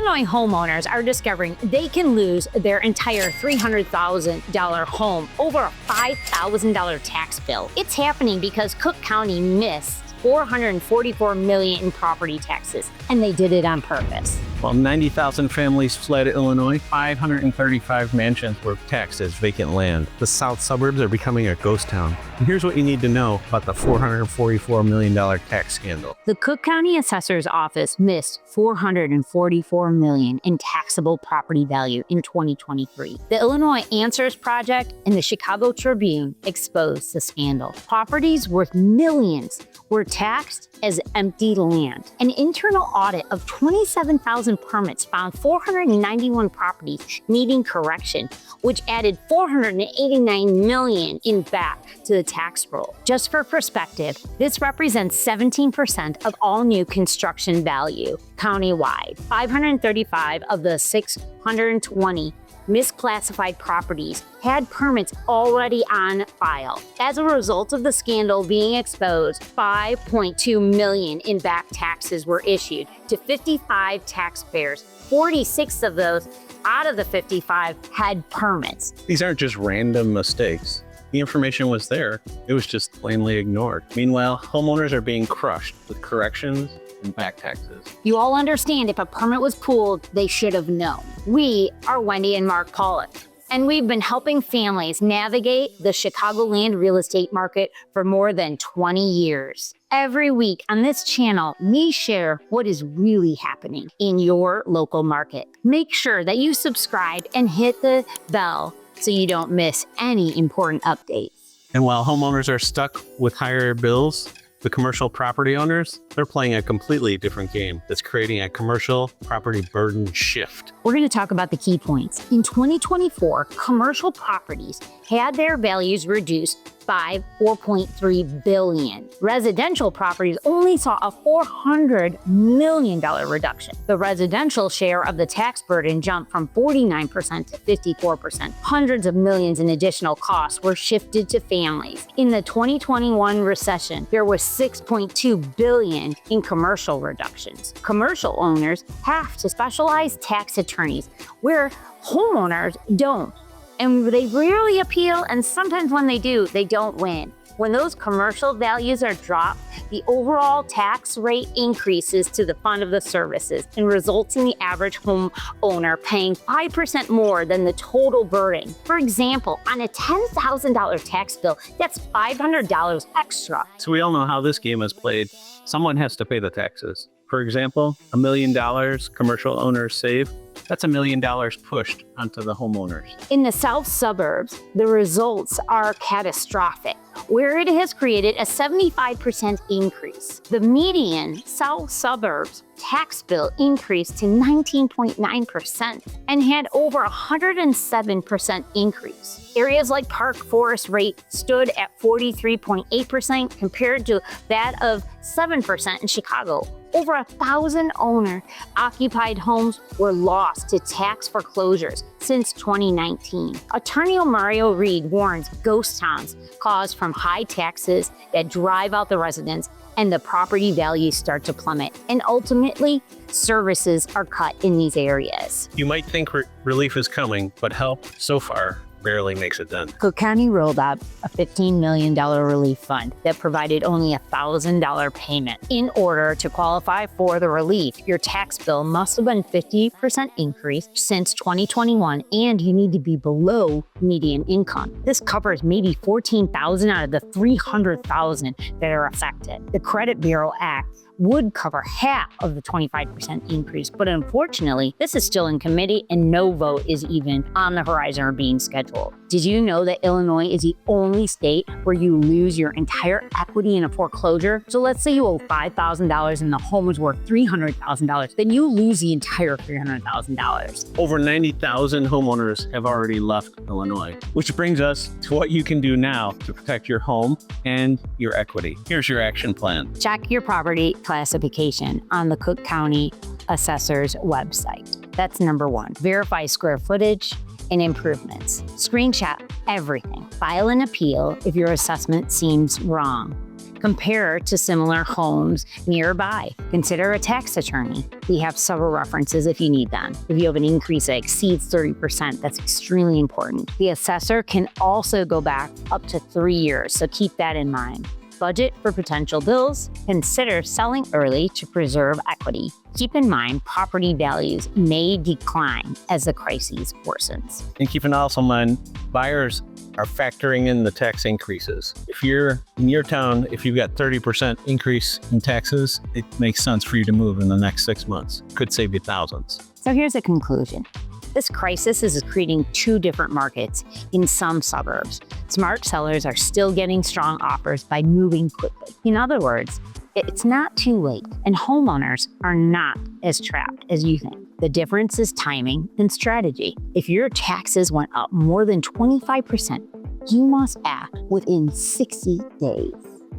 Illinois homeowners are discovering they can lose their entire $300,000 home over a $5,000 tax bill. It's happening because Cook County missed $444 million in property taxes, and they did it on purpose. While 90,000 families fled Illinois, 535 mansions were taxed as vacant land. The South Suburbs are becoming a ghost town. And here's what you need to know about the $444 million tax scandal. The Cook County Assessor's Office missed $444 million in taxable property value in 2023. The Illinois Answers Project and the Chicago Tribune exposed the scandal. Properties worth millions were taxed as empty land. An internal audit of 27,000 permits found 491 properties needing correction, which added $489 million in back to the tax roll. Just for perspective, this represents 17% of all new construction value countywide. 535 of the 620 misclassified properties had permits already on file. As a result of the scandal being exposed, $5.2 million in back taxes were issued to 55 taxpayers. 46 of those out of the 55 had permits. These aren't just random mistakes. The information was there. It was just plainly ignored. Meanwhile, homeowners are being crushed with corrections and back taxes. You all understand if a permit was pulled, they should have known. We are Wendy and Mark Pollock, and we've been helping families navigate the Chicagoland real estate market for more than 20 years. Every week on this channel, we share what is really happening in your local market. Make sure that you subscribe and hit the bell so you don't miss any important updates. And while homeowners are stuck with higher bills, the commercial property owners, they're playing a completely different game that's creating a commercial property burden shift. We're going to talk about the key points. In 2024, commercial properties had their values reduced by $4.3 billion. Residential properties only saw a $400 million reduction. The residential share of the tax burden jumped from 49% to 54%. Hundreds of millions in additional costs were shifted to families. In the 2021 recession, there was $6.2 billion in commercial reductions. Commercial owners have to specialize tax attorneys, where homeowners don't. And they rarely appeal, and sometimes when they do, they don't win. When those commercial values are dropped, the overall tax rate increases to the fund of the services and results in the average homeowner paying 5% more than the total burden. For example, on a $10,000 tax bill, that's $500 extra. So we all know how this game is played. Someone has to pay the taxes. For example, $1 million commercial owners save. That's $1 million pushed onto the homeowners. In the South Suburbs, the results are catastrophic, where it has created a 75% increase. The median South Suburbs tax bill increased to 19.9% and had over 107% increase. Areas like Park Forest rate stood at 43.8% compared to that of 7% in Chicago. Over 1,000 owner-occupied homes were lost to tax foreclosures since 2019. Attorney Mario Reed warns ghost towns caused from high taxes that drive out the residents and the property values start to plummet. And ultimately, services are cut in these areas. You might think relief is coming, but help so far barely makes it done. Cook County rolled out a $15 million relief fund that provided only a $1,000 payment. In order to qualify for the relief, your tax bill must have been 50% increase since 2021, and you need to be below median income. This covers maybe 14,000 out of the 300,000 that are affected. The Credit Bureau Act would cover half of the 25% increase, but unfortunately, this is still in committee and no vote is even on the horizon or being scheduled. Did you know that Illinois is the only state where you lose your entire equity in a foreclosure? So let's say you owe $5,000 and the home is worth $300,000, then you lose the entire $300,000. Over 90,000 homeowners have already left Illinois, which brings us to what you can do now to protect your home and your equity. Here's your action plan. Check your property classification on the Cook County Assessor's website. That's number one. Verify square footage and improvements. Screenshot everything. File an appeal if your assessment seems wrong. Compare to similar homes nearby. Consider a tax attorney. We have several references if you need them. If you have an increase that exceeds 30%, that's extremely important. The assessor can also go back up to 3 years, so keep that in mind. Budget for potential bills. Consider selling early to preserve equity. Keep in mind, property values may decline as the crisis worsens. And keep an also in mind, buyers are factoring in the tax increases. If you're in your town, if you've got 30% increase in taxes, it makes sense for you to move in the next 6 months. Could save you thousands. So here's a conclusion. This crisis is creating two different markets in some suburbs. Smart sellers are still getting strong offers by moving quickly. In other words, it's not too late, and homeowners are not as trapped as you think. The difference is timing and strategy. If your taxes went up more than 25%, you must act within 60 days.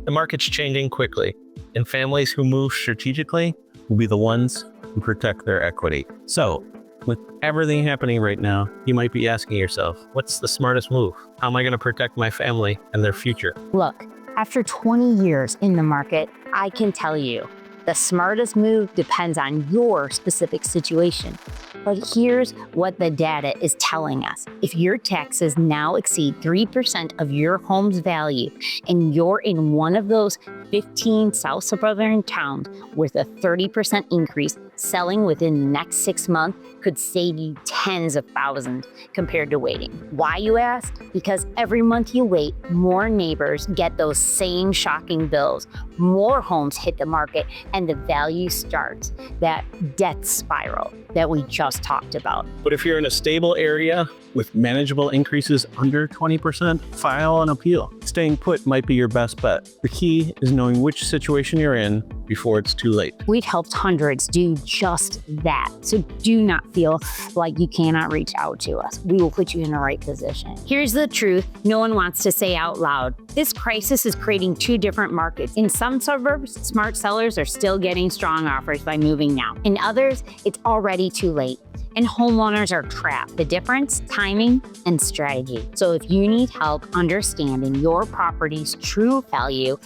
The market's changing quickly, and families who move strategically will be the ones who protect their equity. So, with everything happening right now, you might be asking yourself, what's the smartest move? How am I going to protect my family and their future? Look, after 20 years in the market, I can tell you, the smartest move depends on your specific situation. But here's what the data is telling us. If your taxes now exceed 3% of your home's value, and you're in one of those 15 South suburban towns with a 30% increase, selling within the next 6 months could save you tens of thousands compared to waiting. Why, you ask? Because every month you wait, more neighbors get those same shocking bills, more homes hit the market, and the value starts that death spiral that we just talked about. But if you're in a stable area with manageable increases under 20%, file an appeal. Staying put might be your best bet. The key is knowing which situation you're in before it's too late. We've helped hundreds do just that. So do not feel like you cannot reach out to us. We will put you in the right position. Here's the truth no one wants to say out loud. This crisis is creating two different markets. In some suburbs, smart sellers are still getting strong offers by moving now. In others, it's already too late, and homeowners are trapped. The difference, timing and strategy. So if you need help understanding your property's true value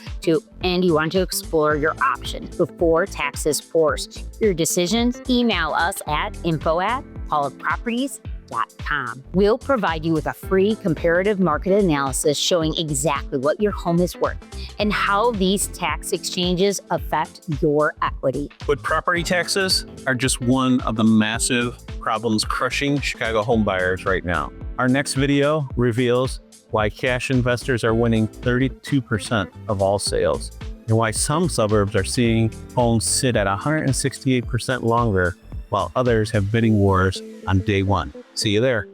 and you want to explore your options before taxes force your decisions, email us at info@pollockproperties.com. We'll provide you with a free comparative market analysis showing exactly what your home is worth and how these tax exchanges affect your equity. But property taxes are just one of the massive problems crushing Chicago home buyers right now. Our next video reveals why cash investors are winning 32% of all sales and why some suburbs are seeing homes sit at 168% longer while others have bidding wars on day one. See you there.